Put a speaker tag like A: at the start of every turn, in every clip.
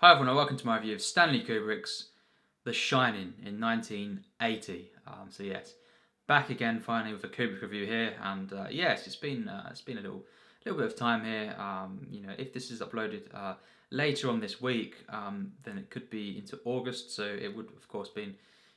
A: Hi everyone, and welcome to my review of Stanley Kubrick's The Shining in 1980. So yes, back again finally with a Kubrick review here, and yes, it's been a little bit of time here. If this is uploaded later on this week, then it could be into August. So it would of course been,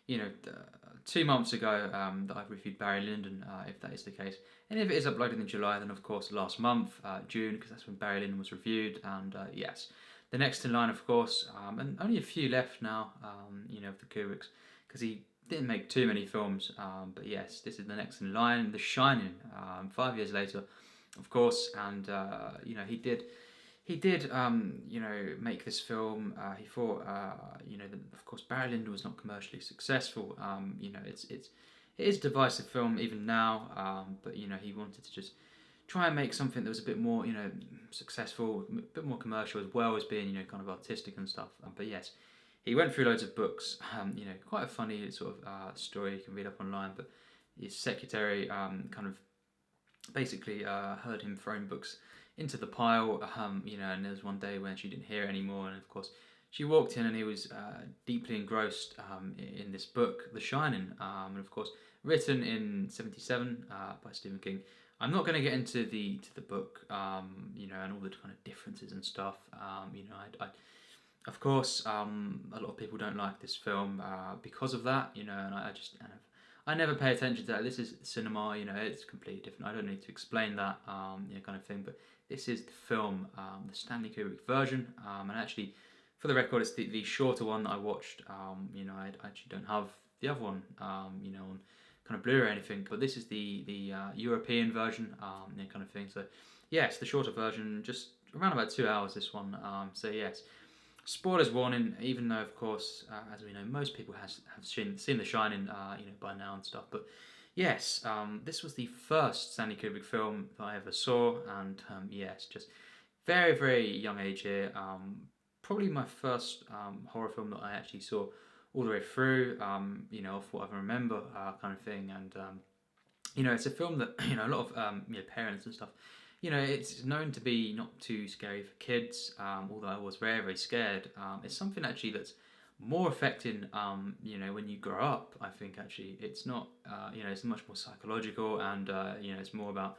A: 2 months ago that I've reviewed Barry Lyndon, if that is the case. And if it is uploaded in July, then of course last month, June, because that's when Barry Lyndon was reviewed. And yes. The next in line, of course, and only a few left now, of the Kubricks, because he didn't make too many films. But yes, this is the next in line, The Shining, 5 years later, of course, and he did make this film. He thought, that, of course, Barry Lyndon was not commercially successful. It is a divisive film even now, but he wanted to just try and make something that was a bit more, successful, a bit more commercial, as well as being, kind of artistic and stuff. But yes, he went through loads of books. Quite a funny sort of story you can read up online. But his secretary kind of basically heard him throwing books into the pile. And there was one day when she didn't hear it anymore, and of course she walked in and he was deeply engrossed in this book, The Shining, and of course written in '77 by Stephen King. I'm not going to get into the book, and all the kind of differences and stuff. Of course, a lot of people don't like this film because of that, and I never pay attention to that. This is cinema, it's completely different. I don't need to explain that, kind of thing. But this is the film, the Stanley Kubrick version, and actually, for the record, it's the shorter one that I watched. I actually don't have the other one, on kind of Blu-ray or anything, but this is the European version, kind of thing. So yes, the shorter version, just around about 2 hours. This one. So yes, spoilers warning. Even though, of course, as we know, most people have seen The Shining, by now and stuff. But yes, this was the first Stanley Kubrick film that I ever saw, and yes, just very very young age here. Probably my first horror film that I actually saw all the way through, off what I remember, kind of thing. And it's a film that a lot of parents and stuff. It's known to be not too scary for kids. Although I was very very scared. It's something actually that's more affecting. When you grow up, I think actually it's not. It's much more psychological, and it's more about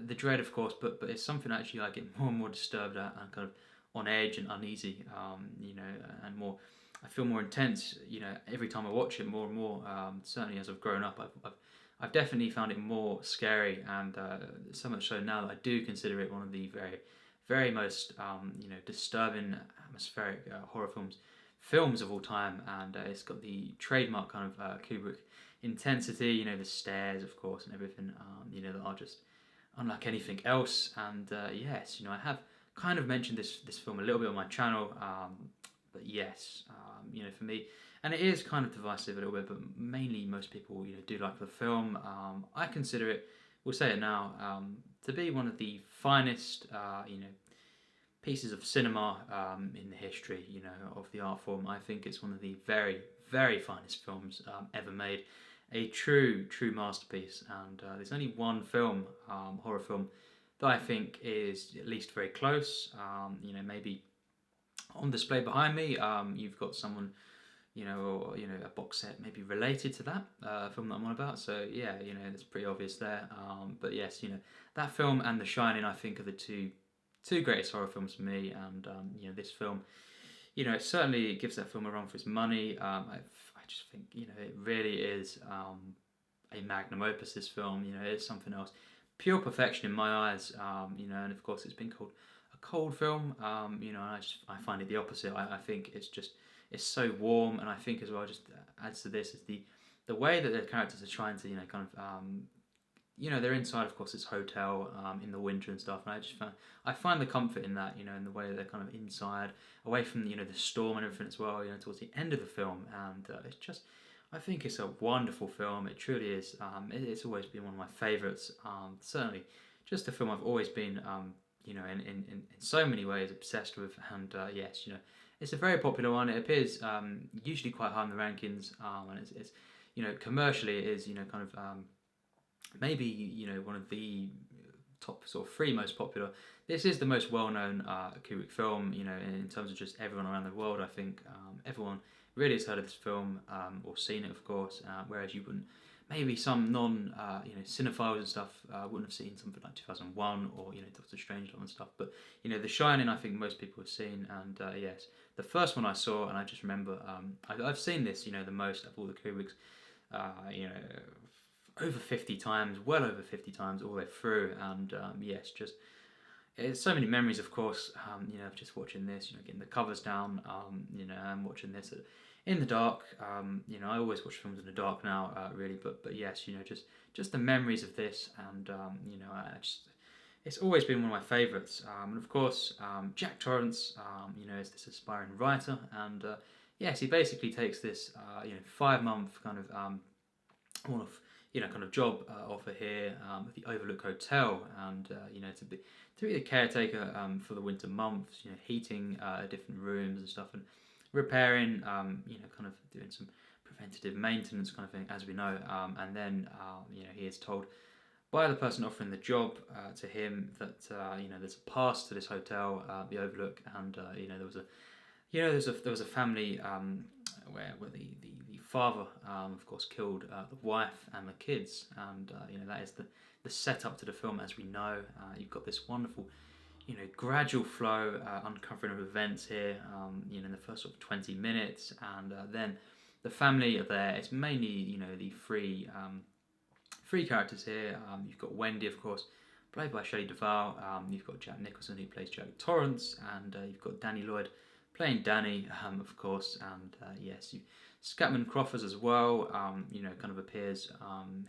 A: the dread, of course. But it's something actually I get more and more disturbed at, and kind of on edge and uneasy. And more. I feel more intense, every time I watch it more and more. Certainly as I've grown up, I've definitely found it more scary, and so much so now that I do consider it one of the very, very most, disturbing, atmospheric horror films of all time. And it's got the trademark kind of Kubrick intensity, the stares, of course, and everything, that are just unlike anything else. And yes, I have kind of mentioned this film a little bit on my channel. But yes, for me, and it is kind of divisive a little bit, but mainly most people, do like the film. I consider it, we'll say it now, to be one of the finest, pieces of cinema in the history, of the art form. I think it's one of the very, very finest films ever made. A true, true masterpiece. And there's only one film, horror film, that I think is at least very close. Maybe on display behind me, you've got someone, or a box set maybe related to that film that I'm on about. So yeah, it's pretty obvious there. But yes, that film and The Shining, I think, are the two greatest horror films for me. And this film, it certainly gives that film a run for its money. I just think it really is a magnum opus. This film, it's something else, pure perfection in my eyes. And of course it's been called cold film, and I find it the opposite. I think it's so warm, and I think as well just adds to this is the way that the characters are trying to kind of they're inside, of course, this hotel in the winter and stuff, and I find the comfort in that, in the way that they're kind of inside, away from the storm and everything as well, towards the end of the film. And it's just, I think it's a wonderful film. It truly is. It's always been one of my favourites. Certainly just a film I've always been in so many ways obsessed with. And yes, it's a very popular one. It appears usually quite high in the rankings, and it's commercially it is kind of maybe one of the top sort of 3 most popular. This is the most well-known Kubrick film, you know, in terms of just everyone around the world. I think everyone really has heard of this film or seen it, of course, whereas you wouldn't. Maybe some cinephiles and stuff wouldn't have seen something like 2001 or, you know, Doctor Strangelove and stuff. But, you know, The Shining, I think most people have seen. And yes, the first one I saw, and I just remember, I've seen this, you know, the most of all the Kubricks, you know, over 50 times, well over 50 times all the way through. And yes, just it's so many memories, of course, you know, of just watching this, you know, getting the covers down, you know, and watching this in the dark. You know, I always watch films in the dark now, really, but yes, you know, just the memories of this, and you know, it's always been one of my favourites. And of course, Jack Torrance, you know, is this aspiring writer, and yes, he basically takes this, you know, 5-month kind of kind of job offer here at the Overlook Hotel, and you know, to be the caretaker for the winter months, you know, heating different rooms and stuff, and repairing, you know, kind of doing some preventative maintenance kind of thing, as we know, and then you know, he is told by the person offering the job to him that you know, there's a pass to this hotel, the Overlook, and you know, there was a family where the father, of course, killed the wife and the kids, and you know, that is the setup to the film, as we know. You've got this wonderful, you know, gradual flow, uncovering of events here, you know, in the first sort of 20 minutes, and then the family are there. It's mainly, you know, the three characters here. You've got Wendy, of course, played by Shelley Duvall. You've got Jack Nicholson, who plays Jack Torrance, and you've got Danny Lloyd playing Danny, of course, and yes, Scatman Crothers as well, you know, kind of appears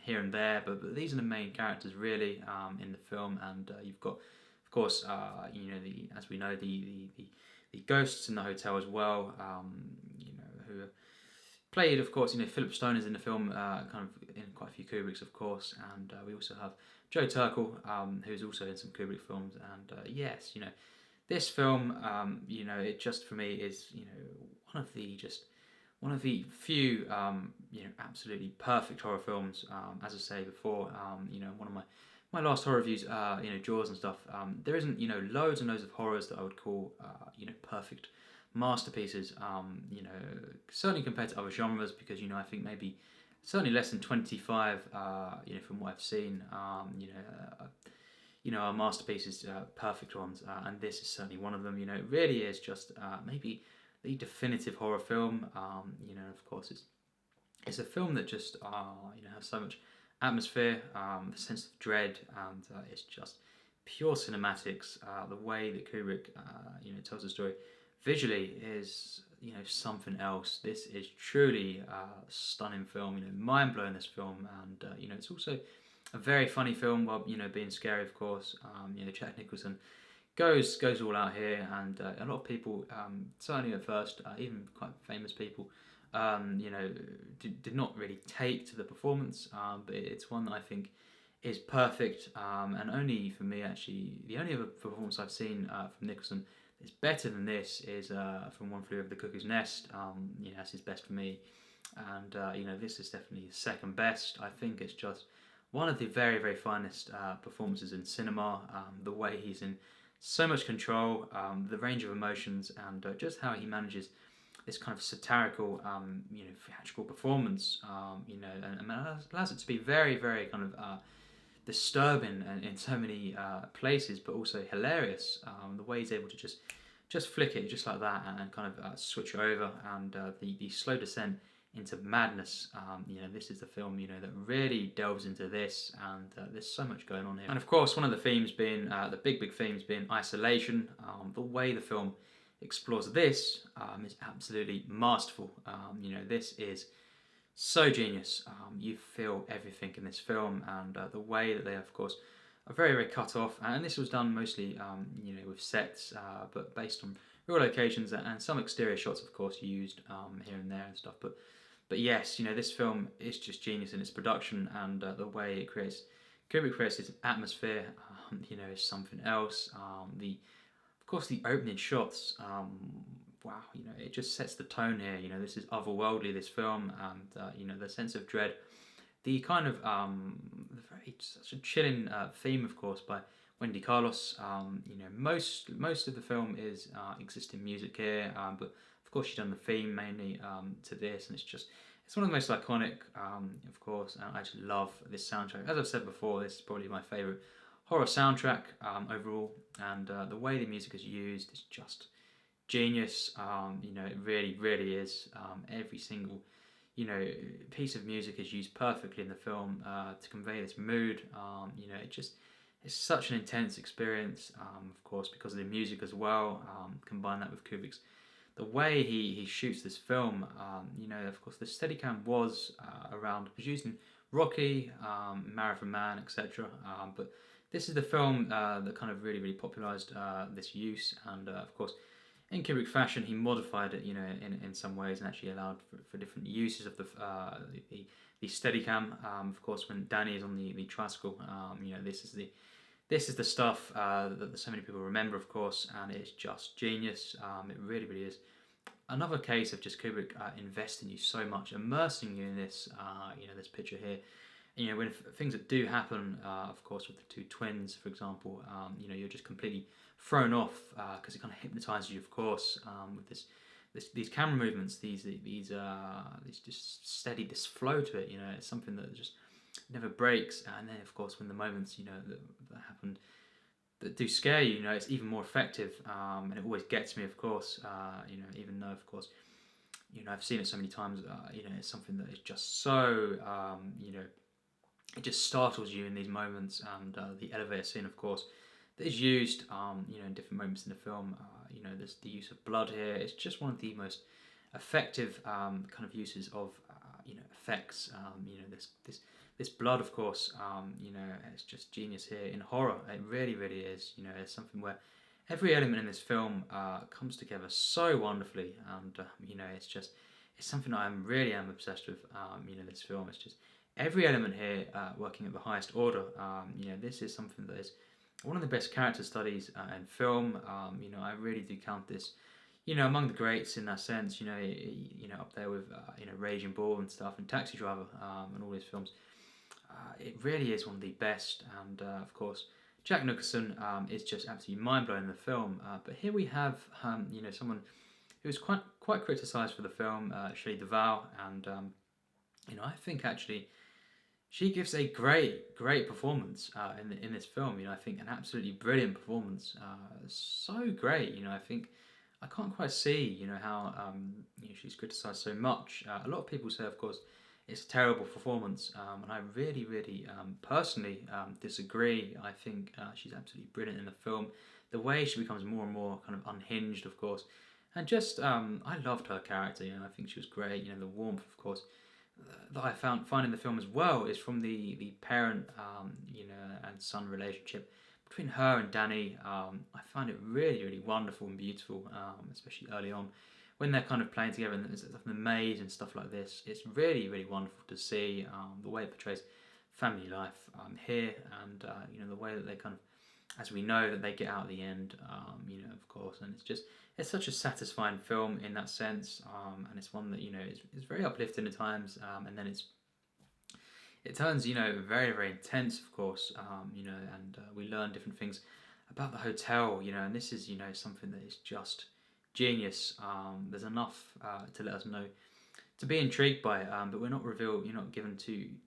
A: here and there, but these are the main characters really in the film, and you've got, of course, you know, as we know, the ghosts in the hotel as well, you know, who are played, of course, you know, Philip Stone is in the film, kind of in quite a few Kubricks, of course, and we also have Joe Turkel, who's also in some Kubrick films, and yes, you know, this film, you know, it just for me is, you know, one of the few, you know, absolutely perfect horror films. As I say before, you know, one of my last horror reviews, you know, Jaws and stuff. There isn't, you know, loads and loads of horrors that I would call, you know, perfect masterpieces. You know, certainly compared to other genres, because, you know, I think maybe certainly less than 25, you know, from what I've seen, you know, are masterpieces, perfect ones, and this is certainly one of them. You know, it really is just maybe the definitive horror film. You know, of course, it's a film that just you know, has so much atmosphere, the sense of dread, and it's just pure cinematics. The way that Kubrick you know, tells the story visually is, you know, something else. This is truly a stunning film. You know, mind blowing, this film, and you know, it's also a very funny film, while, you know, being scary, of course. You know, Jack Nicholson goes all out here, and a lot of people, certainly at first, even quite famous people, you know, did not really take to the performance, but it's one that I think is perfect, and only for me, actually, the only other performance I've seen from Nicholson that's better than this is from One Flew Over the Cuckoo's Nest. You know, that's his best for me, and you know, this is definitely his second best. I think it's just one of the very, very finest performances in cinema. The way he's in so much control, the range of emotions, and just how he manages this kind of satirical, you know, theatrical performance, you know, and allows it to be very, very kind of disturbing in so many places, but also hilarious. The way he's able to just flick it just like that, and kind of switch over, and the slow descent into madness. You know, this is the film, you know, that really delves into this, and there's so much going on here. And of course, one of the themes being, the big themes being isolation. The way the film explores this is absolutely masterful. You know, this is so genius. You feel everything in this film, and the way that they, of course, are very, very cut off. And this was done mostly, you know, with sets, but based on real locations, and some exterior shots, of course, used here and there and stuff. But yes, you know, this film is just genius in its production, and the way it Kubrick creates this atmosphere, you know, is something else. Of course, the opening shots, wow, you know, it just sets the tone here. You know, this is otherworldly, this film, and you know, the sense of dread, the kind of the very such a chilling theme, of course, by Wendy Carlos. Most of the film is existing music here, but of course she's done the theme mainly to this, and it's one of the most iconic, of course. And I just love this soundtrack. As I've said before, this is probably my favourite horror soundtrack overall, and the way the music is used is just genius. It really is. Every single piece of music is used perfectly in the film to convey this mood. It's such an intense experience, of course, because of the music as well. Combine that with Kubrick's the way he shoots this film. Of course, the Steadicam was around, was used in Rocky, Marathon Man, etc. But this is the film that kind of really popularized this use, and of course, in Kubrick fashion, he modified it, in some ways, and actually allowed for different uses of the Steadicam. Of course, when Danny is on the tricycle, this is the stuff that so many people remember, of course, and it's just genius. It really is. Another case of just Kubrick investing you so much, immersing you in this, this picture here. When things that do happen, of course, with the two twins, for example, you're just completely thrown off because it kind of hypnotizes you, of course, with these camera movements, these just steady, this flow to it. It's something that just never breaks. And then, of course, when the moments that happen that do scare you, it's even more effective, and it always gets me, of course. Even though, of course, I've seen it so many times. It's something that is just so it just startles you in these moments, and the elevator scene, of course, that is used, in different moments in the film. There's the use of blood here. It's just one of the most effective kind of uses of, effects. This blood, of course, it's just genius here in horror. It really is. It's something where every element in this film comes together so wonderfully, and it's something I really am obsessed with. This film, it's just every element here working at the highest order. This is something that is one of the best character studies in film. I really do count this, among the greats in that sense. Up there with Raging Bull and stuff, and Taxi Driver, and all these films. It really is one of the best, and of course, Jack Nicholson is just absolutely mind blowing in the film. But here we have, someone who was quite criticised for the film, Shelley Duvall, and I think actually she gives a great performance in this film. I think an absolutely brilliant performance. So great. I think I can't quite see how she's criticised so much. A lot of people say, of course, it's a terrible performance, and I really personally disagree. I think she's absolutely brilliant in the film. The way she becomes more and more kind of unhinged, of course, and just I loved her character. I think she was great. The warmth, of course, that I find in the film as well is from the parent, and son relationship between her and Danny. I find it really wonderful and beautiful, especially early on when they're kind of playing together and there's the maze and stuff like this. It's really wonderful to see the way it portrays family life here, and the way that they kind of, as we know, that they get out at the end, of course, and it's such a satisfying film in that sense, and it's one that is very uplifting at times, and then it turns very intense, of course, and we learn different things about the hotel, and this is something that is just genius. There's enough to let us know, to be intrigued by it, but you're not given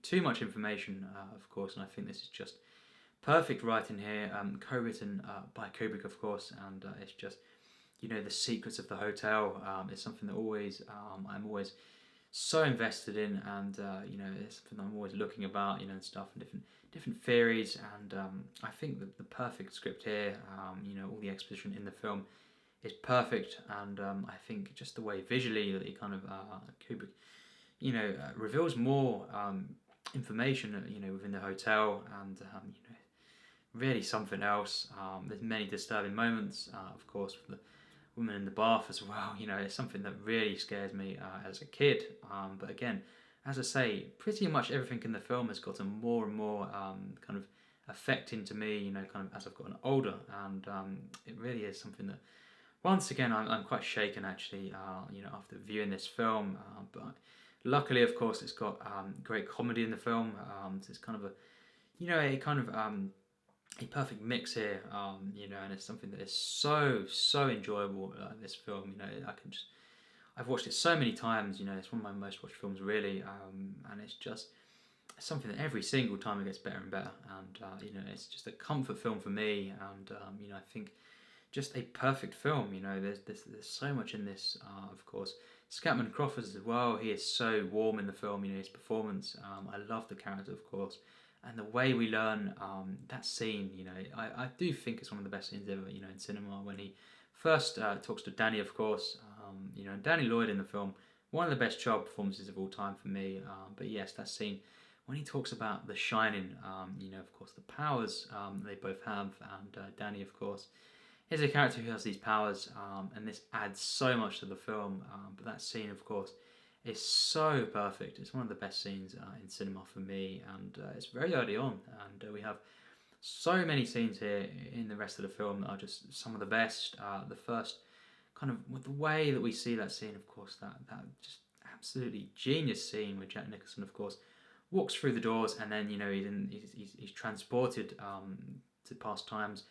A: too much information, of course, and I think this is just perfect writing here, co-written by Kubrick, of course, and it's just the secrets of the hotel is something that always I'm always so invested in, and it's something I'm always looking about, and stuff, and different theories, and I think that the perfect script here, all the exposition in the film is perfect, and I think just the way visually that he kind of Kubrick reveals more information within the hotel, and really something else. There's many disturbing moments, of course, with the woman in the bath as well. It's something that really scares me as a kid, but again, as I say, pretty much everything in the film has gotten more and more kind of affecting to me, kind of as I've gotten older, and it really is something that once again I'm quite shaken actually, after viewing this film, but luckily, of course, it's got great comedy in the film. So it's kind of a perfect mix here, you know, and it's something that is so enjoyable. This film, you know, I've watched it so many times. You know, it's one of my most watched films, really, and it's just something that every single time it gets better and better. And you know, it's just a comfort film for me, and you know, I think just a perfect film. You know, there's so much in this. Of course, Scatman Crothers as well. He is so warm in the film. You know, his performance. I love the character, of course, and the way we learn that scene. You know, I do think it's one of the best scenes ever. You know, in cinema when he first talks to Danny, of course. You know, and Danny Lloyd in the film. One of the best child performances of all time for me. But yes, that scene when he talks about the Shining. You know, of course, the powers they both have, and Danny, of course, is a character who has these powers, and this adds so much to the film. But that scene, of course, is so perfect. It's one of the best scenes in cinema for me, and it's very early on, and we have so many scenes here in the rest of the film that are just some of the best. The first kind of with the way that we see that scene, of course, that just absolutely genius scene where Jack Nicholson, of course, walks through the doors, and then you know he's transported to past times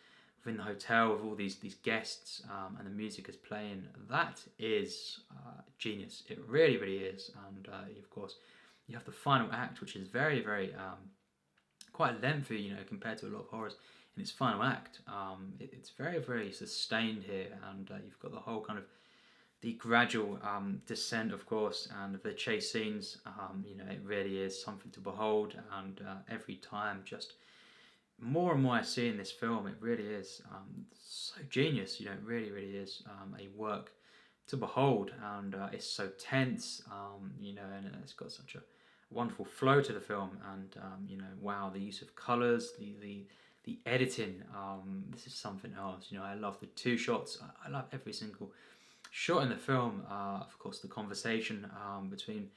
A: within the hotel with all these guests, and the music is playing. That is genius. It really is. And of course, you have the final act, which is very quite lengthy, you know, compared to a lot of horrors. In its final act, it's very sustained here, and you've got the whole kind of the gradual descent, of course, and the chase scenes. You know, it really is something to behold, and every time just more and more I see in this film, it really is so genius. You know, it really is a work to behold, and it's so tense. You know, and it's got such a wonderful flow to the film, and you know, wow, the use of colours, the editing. This is something else. You know, I love the two shots. I love every single shot in the film. Of course, the conversation between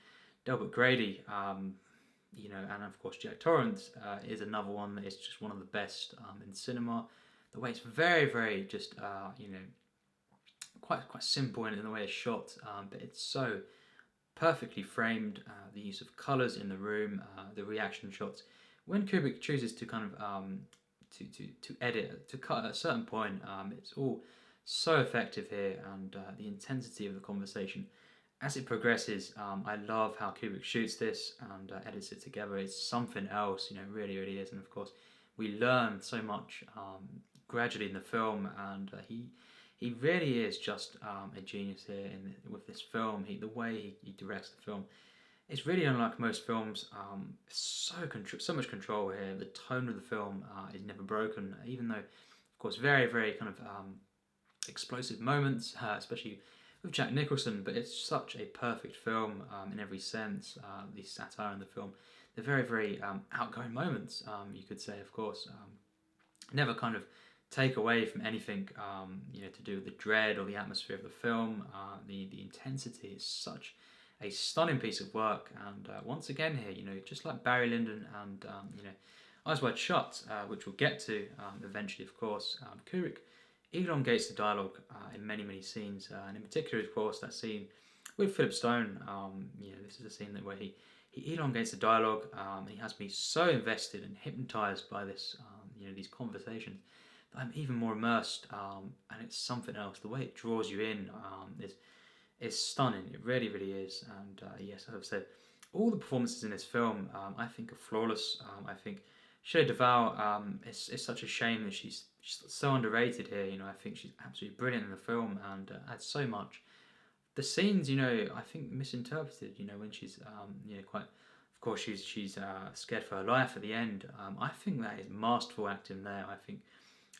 A: Delbert Grady. You know, and of course Jack Torrance is another one that is just one of the best in cinema. The way it's very just you know, quite simple in the way it's shot, but it's so perfectly framed. The use of colours in the room, the reaction shots. When Kubrick chooses to kind of to edit, to cut at a certain point, it's all so effective here, and the intensity of the conversation as it progresses, I love how Kubrick shoots this and edits it together. It's something else, you know, really is. And of course, we learn so much gradually in the film, and he really is just a genius here with this film. The way he directs the film, it's really unlike most films. So much control here. The tone of the film is never broken, even though, of course, very kind of explosive moments, especially with Jack Nicholson, but it's such a perfect film in every sense. The satire in the film, the very outgoing moments, you could say, of course, never kind of take away from anything, you know, to do with the dread or the atmosphere of the film. The intensity is such a stunning piece of work, and once again here, you know, just like Barry Lyndon and you know, Eyes Wide Shut, which we'll get to eventually, of course, Kubrick elongates the dialogue in many scenes, and in particular, of course, that scene with Philip Stone. You know, this is a scene where he elongates the dialogue. He has me so invested and hypnotized by this, you know, these conversations, that I'm even more immersed. And it's something else. The way it draws you in is stunning. It really is. And yes, as I've said, all the performances in this film, I think, are flawless. I think Shelley Duvall, it's such a shame that she's so underrated here. You know, I think she's absolutely brilliant in the film and adds so much. The scenes, you know, I think misinterpreted. You know, when she's you know, quite, of course, she's scared for her life at the end. I think that is masterful acting there. I think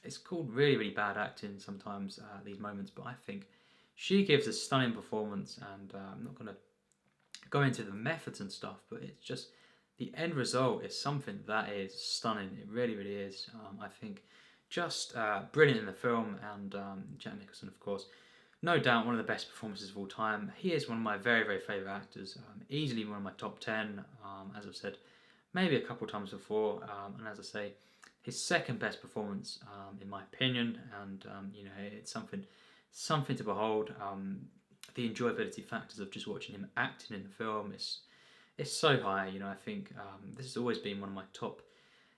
A: it's called really bad acting sometimes, these moments, but I think she gives a stunning performance, and I'm not going to go into the methods and stuff, but it's just the end result is something that is stunning. It really is. I think just brilliant in the film, and Jack Nicholson, of course, no doubt one of the best performances of all time. He is one of my very favourite actors, easily one of my top 10, as I've said maybe a couple times before, and as I say, his second best performance in my opinion, and you know, it's something to behold. The enjoyability factors of just watching him acting in the film is so high. You know, I think this has always been one of my top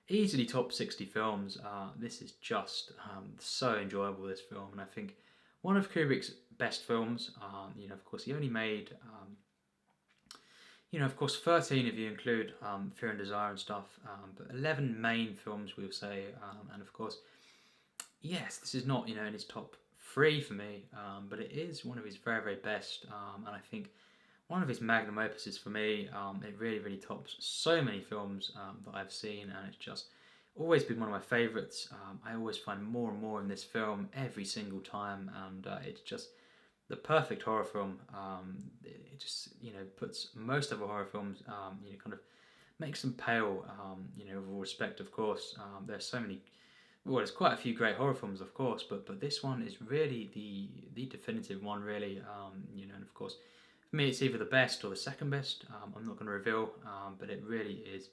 A: easily top 60 films. This is just so enjoyable, this film, and I think one of Kubrick's best films. Of course, he only made, of course, 13 if you include Fear and Desire and stuff, but 11 main films, we'll say, and of course, yes, this is not, in his top three for me, but it is one of his very, very best, and I think one of his magnum opuses for me. It really, really tops so many films that I've seen, and it's just always been one of my favourites. I always find more and more in this film every single time, and it's just the perfect horror film. It just, puts most of the horror films, kind of makes them pale, with all respect, of course. There's so many, well, there's quite a few great horror films, of course, but this one is really the definitive one, really, and of course, for me, it's either the best or the second best. I'm not going to reveal, but it really is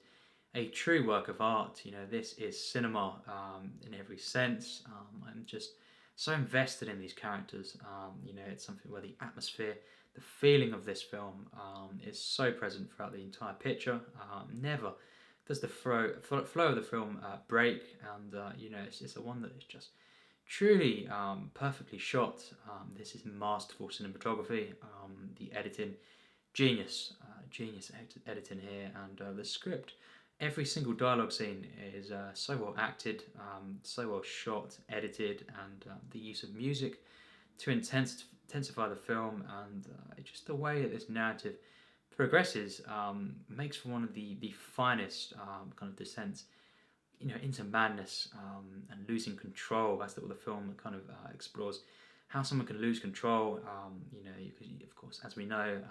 A: a true work of art. This is cinema in every sense. I'm just so invested in these characters. It's something where the atmosphere, the feeling of this film is so present throughout the entire picture. Never does the flow of the film break, and it's a one that is just truly perfectly shot. This is masterful cinematography. The editing, genius editing here, and the script. Every single dialogue scene is so well acted, so well shot, edited, and the use of music to intensify the film, and just the way that this narrative progresses makes for one of the finest kind of descents, into madness and losing control. That's what the film kind of explores, how someone can lose control. Of course, as we know,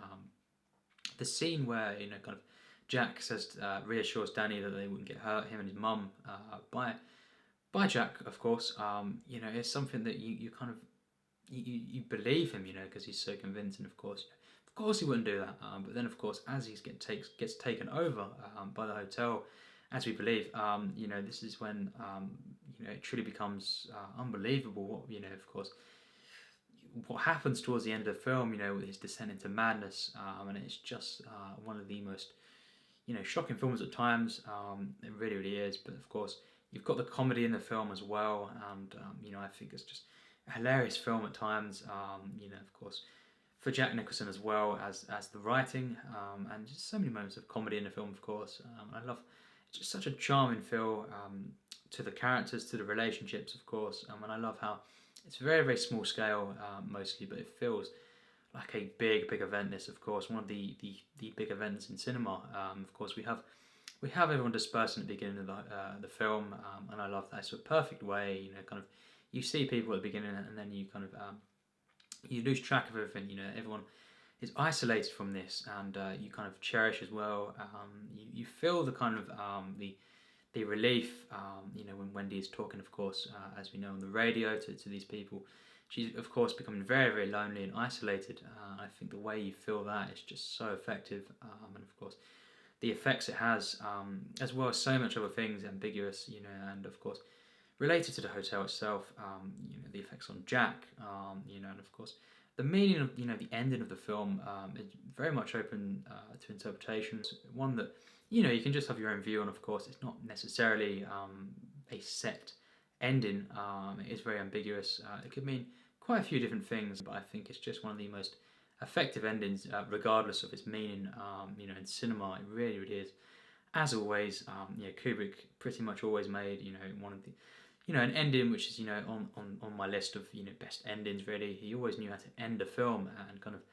A: the scene where kind of Jack says reassures Danny that they wouldn't get hurt, him and his mum, by Jack, of course. It's something that you kind of you believe him, because he's so convincing. Of course, he wouldn't do that. But then, of course, as he gets taken over by the hotel, as we believe, this is when it truly becomes unbelievable. Of course, what happens towards the end of the film, with his descent into madness, and it's just one of the most, shocking films at times. It really, really is. But of course, you've got the comedy in the film as well, and I think it's just a hilarious film at times. Of course, for Jack Nicholson as well as the writing, and just so many moments of comedy in the film. Of course, I love. It's just such a charming feel to the characters, to the relationships, of course, and I love how it's very, very small scale mostly, but it feels like a big event. This, of course, one of the big events in cinema. Of course, we have everyone dispersing at the beginning of the film, and I love that. It's a perfect way, kind of, you see people at the beginning, and then you kind of you lose track of everything. Everyone is isolated from this, and you kind of cherish as well. You feel the kind of the relief, when Wendy is talking, of course, as we know on the radio to these people. She's, of course, becoming very, very lonely and isolated. I think the way you feel that is just so effective, and of course, the effects it has, as well as so much other things, ambiguous, and of course, related to the hotel itself, the effects on Jack, and of course, the meaning of, the ending of the film is very much open to interpretations. One that, you can just have your own view on, of course. It's not necessarily a set ending. It is very ambiguous. It could mean quite a few different things, but I think it's just one of the most effective endings, regardless of its meaning, in cinema. It really, really is. As always, Kubrick pretty much always made, one of the, an ending which is, on my list of, best endings, really. He always knew how to end a film, and kind of,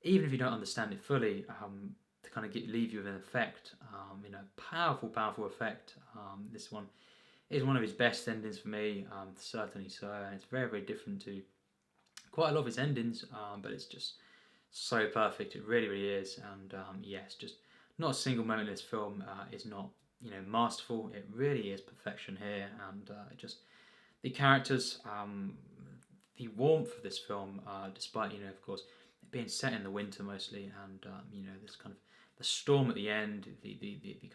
A: even if you don't understand it fully, to kind of leave you with an effect, powerful effect. This one is one of his best endings for me, certainly so, and it's very, very different to quite a lot of his endings, but it's just so perfect. It really, really is, and yes, just not a single moment in this film is not, masterful. It really is perfection here, and just the characters, the warmth of this film, despite, of course, it being set in the winter mostly, and this kind of the storm at the end, the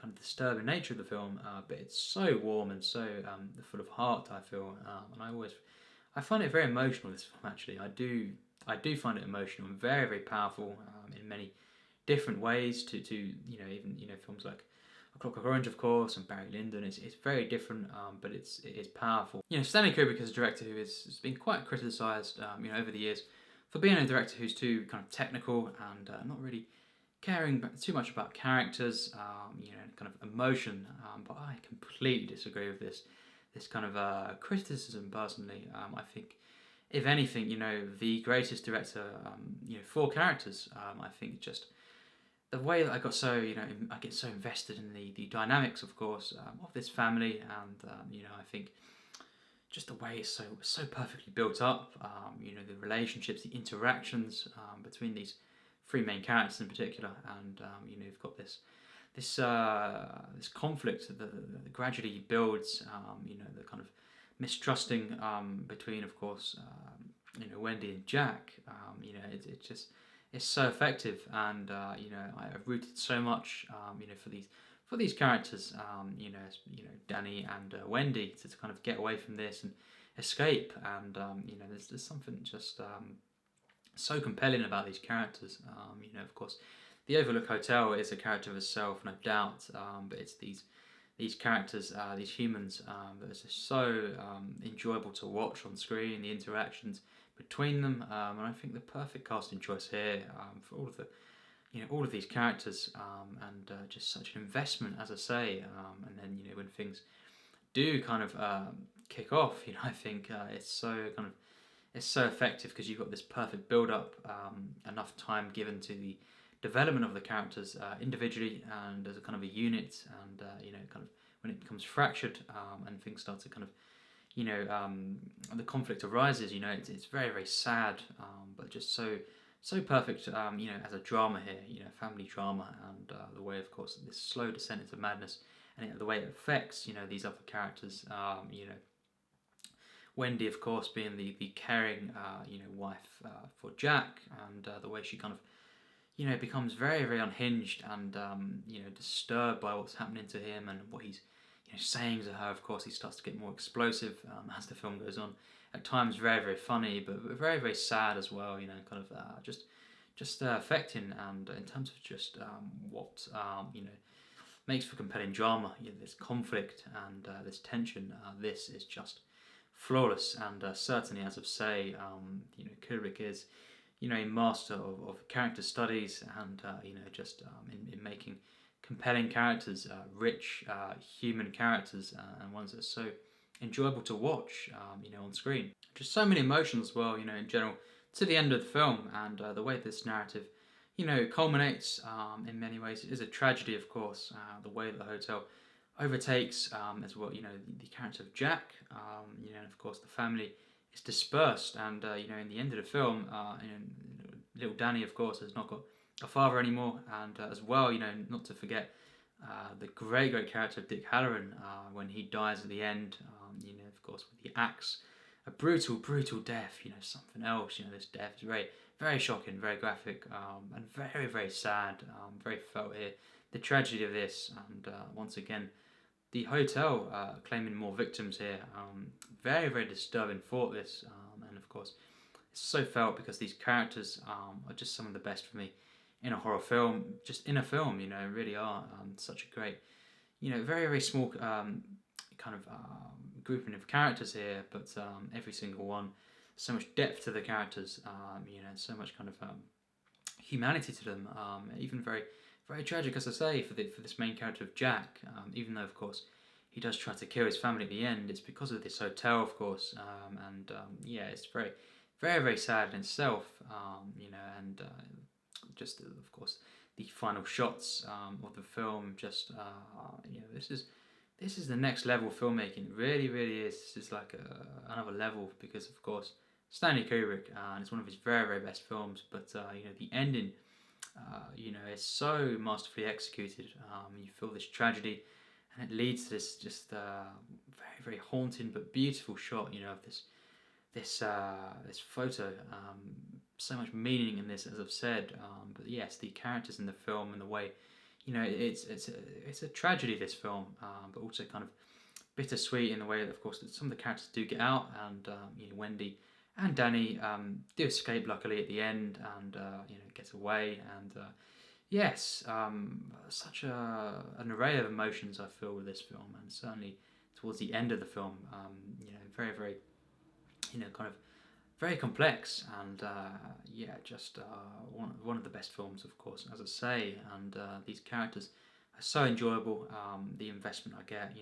A: kind of disturbing nature of the film, but it's so warm and so full of heart, I feel, and I find it very emotional, this film, actually. I do find it emotional and very, very powerful in many different ways to even, films like Clockwork Orange, of course, and Barry Lyndon. It's very different, but it is powerful. Stanley Kubrick is a director who has been quite criticised, over the years, for being a director who's too kind of technical and not really caring too much about characters, kind of emotion. But I completely disagree with this kind of criticism. Personally, I think, if anything, the greatest director, for characters. I think just the way that I got so, I get so invested in the dynamics, of course, of this family, and I think just the way it's so perfectly built up. The relationships, the interactions between these three main characters in particular, and you've got this conflict that gradually builds. The kind of mistrusting between, of course, Wendy and Jack. It's so effective, and I've rooted so much, for these characters, Danny and Wendy, to kind of get away from this and escape, and there's something just so compelling about these characters. Of course, the Overlook Hotel is a character of itself, no doubt, but it's these characters, these humans, that are just so enjoyable to watch on screen. The interactions between them, and I think the perfect casting choice here, for all of these characters, and just such an investment, as I say. And then when things do kind of kick off, I think it's so effective, because you've got this perfect build up, enough time given to the development of the characters individually and as a kind of a unit, and kind of when it becomes fractured, and things start to kind of the conflict arises. It's very, very sad, but just so perfect. As a drama here, family drama, and the way, of course, this slow descent into madness, and the way it affects these other characters. Wendy, of course, being the caring wife for Jack, and the way she kind of becomes very, very unhinged, and disturbed by what's happening to him and what he's saying to her. Of course, he starts to get more explosive as the film goes on. At times, very, very funny, but very, very sad as well. Kind of just affecting, and in terms of just what makes for compelling drama. This conflict and this tension. This is just flawless, and certainly, as I say, Kubrick is a master of character studies, and just in making compelling characters, rich human characters, and ones that are so enjoyable to watch, on screen. Just so many emotions as well, in general, to the end of the film, and the way this narrative, culminates in many ways. It is a tragedy, of course, the way that the hotel overtakes, as well, the character of Jack, and of course the family is dispersed, and in the end of the film, little Danny, of course, has not got a father anymore, and as well, not to forget the great character of Dick Halloran, when he dies at the end, of course, with the axe, a brutal death, something else. This death is very, very shocking, very graphic, and very, very sad, very felt here. The tragedy of this, and once again, the hotel claiming more victims here. Very, very disturbing thought, this, and of course, it's so felt, because these characters are just some of the best for me in a horror film, just in a film, really are. Such a great, very, very small kind of grouping of characters here, but every single one, so much depth to the characters, so much kind of humanity to them, even very, very tragic, as I say, for this main character of Jack, even though, of course, he does try to kill his family at the end. It's because of this hotel, of course, and it's very, very, very sad in itself, and just, of course, the final shots of the film, just, this is the next level filmmaking. It really, really is. This is like another level, because, of course, Stanley Kubrick, and it's one of his very, very best films, but, the ending, is so masterfully executed. You feel this tragedy, and it leads to this just very, very haunting but beautiful shot, of this photo. So much meaning in this, as I've said. But yes, the characters in the film, and the way, it's a tragedy, this film, but also kind of bittersweet in the way that, of course, that some of the characters do get out, and Wendy and Danny do escape, luckily, at the end, and get away, and yes, such an array of emotions I feel with this film, and certainly towards the end of the film, very, very, kind of very complex, and yeah, just one of the best films, of course, as I say. And these characters are so enjoyable. The investment I get,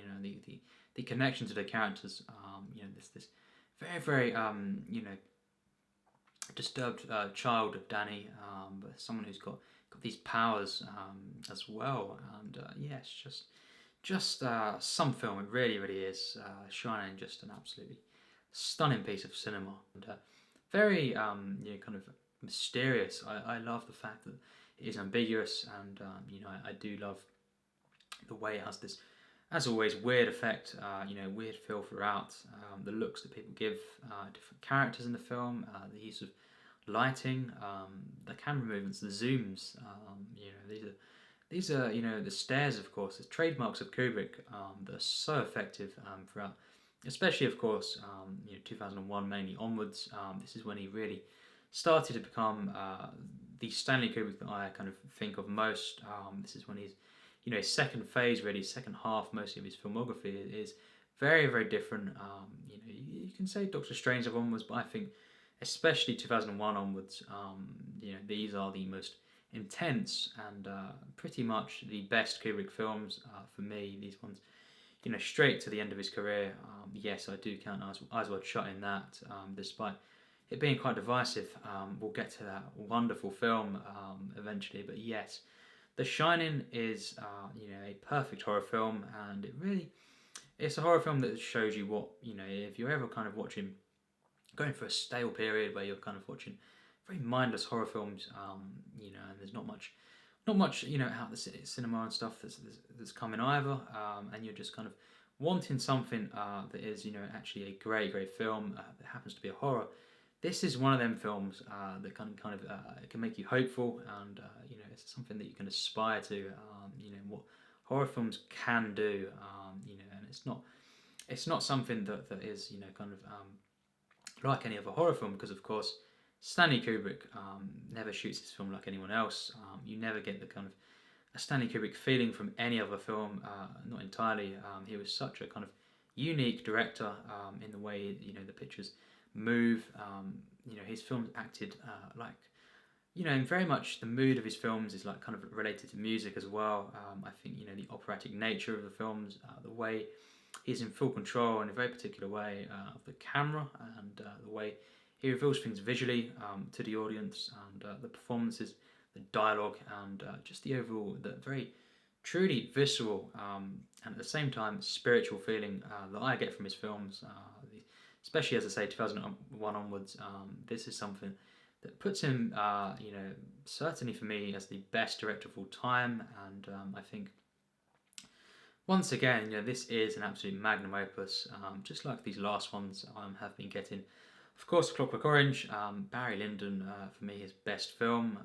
A: the connection to the characters. This very, very disturbed child of Danny, but someone who's got these powers as well. And yeah, it's just some film. It really, really is. Shining, just an absolutely stunning piece of cinema, and very kind of mysterious. I love the fact that it is ambiguous, and I do love the way it has this, as always, weird effect, weird feel throughout. The looks that people give different characters in the film, the use of lighting, the camera movements, the zooms. These are the stares, of course, the trademarks of Kubrick that are so effective throughout. Especially, of course, 2001 mainly onwards. This is when he really started to become the Stanley Kubrick that I kind of think of most. This is when he's, his second phase, really, second half, mostly of his filmography is very, very different. You can say Doctor Strange onwards, but I think especially 2001 onwards, these are the most intense and pretty much the best Kubrick films for me. These ones, straight to the end of his career. Yes, I do count Eyes Wide Shut in that, despite it being quite divisive. We'll get to that wonderful film eventually, but yes, The Shining is a perfect horror film, and it's a horror film that shows you what, if you're ever kind of watching, going for a stale period where you're kind of watching very mindless horror films, and there's not much, out the cinema and stuff that's coming either, and you're just kind of wanting something that is, actually a great, great film that happens to be a horror. This is one of them films that can make you hopeful, and it's something that you can aspire to. What horror films can do, and it's not something that is like any other horror film, because of course Stanley Kubrick never shoots his film like anyone else. You never get the kind of a Stanley Kubrick feeling from any other film, not entirely. He was such a kind of unique director in the way the pictures move. His films acted and very much the mood of his films is like kind of related to music as well. I think the operatic nature of the films, the way he's in full control in a very particular way of the camera, and the way he reveals things visually to the audience, and the performances, the dialogue, and just the overall, the very truly visceral and at the same time spiritual feeling that I get from his films, especially as I say 2001 onwards. This is something that puts him, certainly for me, as the best director of all time, and I think once again, this is an absolute magnum opus, just like these last ones have been getting. Of course, Clockwork Orange, Barry Lyndon, for me, his best film,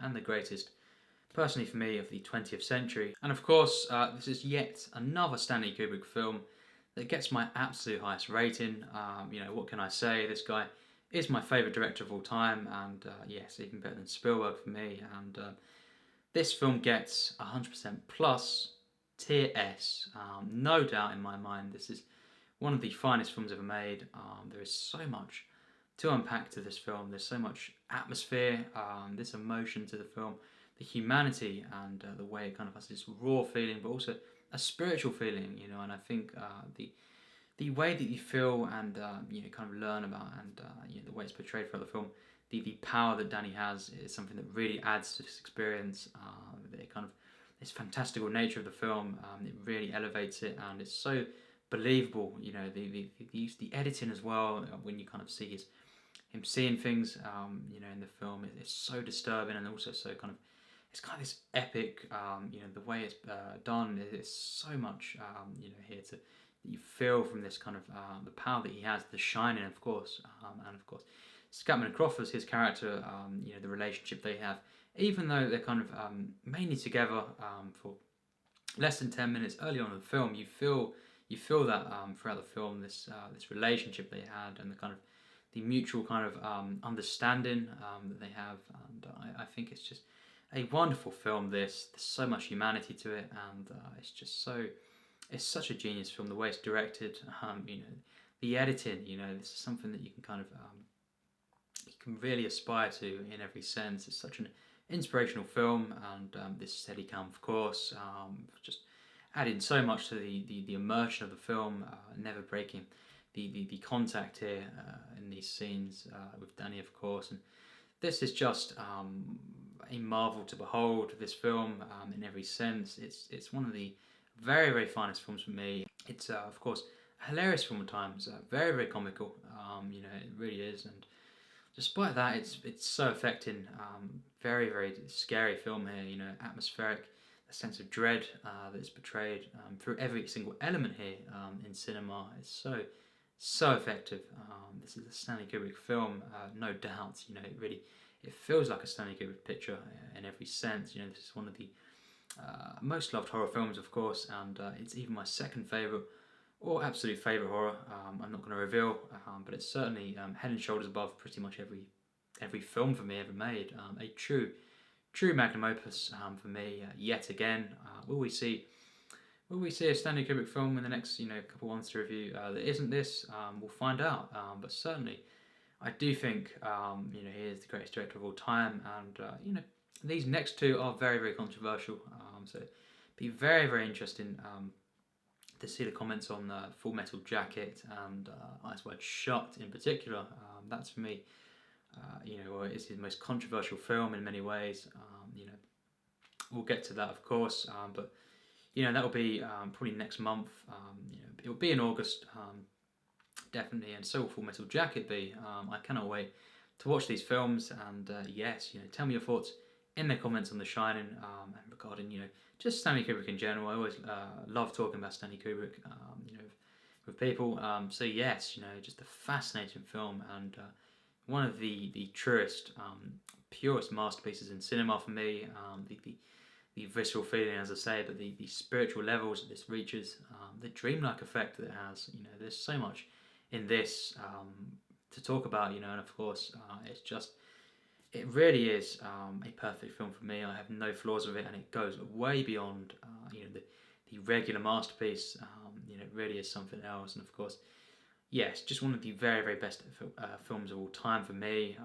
A: and the greatest, personally for me, of the 20th century. And of course, this is yet another Stanley Kubrick film that gets my absolute highest rating. What can I say? This guy is my favourite director of all time, and yes, even better than Spielberg for me. And this film gets 100% plus, tier S. No doubt in my mind, this is one of the finest films ever made. There is so much to unpack to this film. There's so much atmosphere, this emotion to the film, the humanity, and the way it kind of has this raw feeling, but also a spiritual feeling, and I think the way that you feel and kind of learn about, and the way it's portrayed throughout the film, the power that Danny has is something that really adds to this experience. This fantastical nature of the film, it really elevates it, and it's so believable. The editing as well, when you kind of see him seeing things, in the film, it's so disturbing, and also so kind of, it's kind of this epic, the way it's done is so much, here to, that you feel from this kind of, the power that he has, the Shining, of course, and of course, Scatman and Crothers, his character, the relationship they have, even though they're kind of mainly together for less than 10 minutes early on in the film, you feel that throughout the film, this relationship they had, and the kind of the mutual kind of understanding that they have, and I think it's just a wonderful film. There's so much humanity to it, and it's just so. It's such a genius film. The way it's directed, the editing. This is something that you can kind of you can really aspire to in every sense. It's such an inspirational film, and this Steadicam, of course, just adding so much to the immersion of the film, never breaking the contact here in these scenes with Danny, of course. And this is just a marvel to behold. This film, in every sense, it's one of the very, very finest films for me. It's of course a hilarious film at times, very, very comical. It really is, and despite that, it's so affecting. Very, very scary film here. Atmospheric, a sense of dread that is portrayed through every single element here in cinema. It's so effective. This is a Stanley Kubrick film, no doubt. It feels like a Stanley Kubrick picture in every sense. This is one of the most loved horror films, of course, and it's even my second favourite or absolute favourite horror. I'm not going to reveal, but it's certainly head and shoulders above pretty much every film for me ever made. A true magnum opus for me yet again. Will we see a Stanley Kubrick film in the next couple ones to review that isn't this? We'll find out. But certainly, I do think he is the greatest director of all time, and these next two are very, very controversial. So it'd be very, very interesting to see the comments on Full Metal Jacket and Ice Wide Shut in particular. That's for me, it's his most controversial film in many ways. We'll get to that, of course, but that will be probably next month. It will be in August, definitely, and so will Full Metal Jacket be. I cannot wait to watch these films, and yes, tell me your thoughts in the comments on The Shining and regarding just Stanley Kubrick in general. I always love talking about Stanley Kubrick, with people. So yes, just a fascinating film, and one of the truest, purest masterpieces in cinema for me. The visceral feeling, as I say, but the spiritual levels that this reaches, the dreamlike effect that it has. There's so much in this to talk about. And of course, it really is a perfect film for me. I have no flaws with it, and it goes way beyond the regular masterpiece. It really is something else, and of course, yes, just one of the very, very best films of all time for me.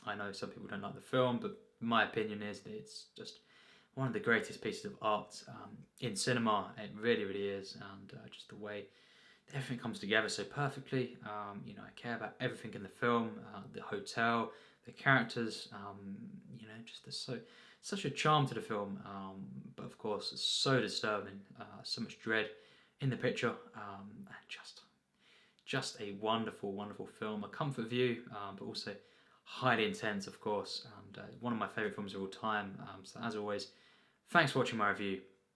A: I know some people don't like the film, but my opinion is that it's just one of the greatest pieces of art in cinema. It really, really is, and just the way everything comes together so perfectly. I care about everything in the film, the hotel, the characters. Just there's such a charm to the film, but of course it's so disturbing, so much dread in the picture, and just a wonderful, wonderful film, a comfort view, but also highly intense, of course, and one of my favourite films of all time. So as always, thanks for watching my review.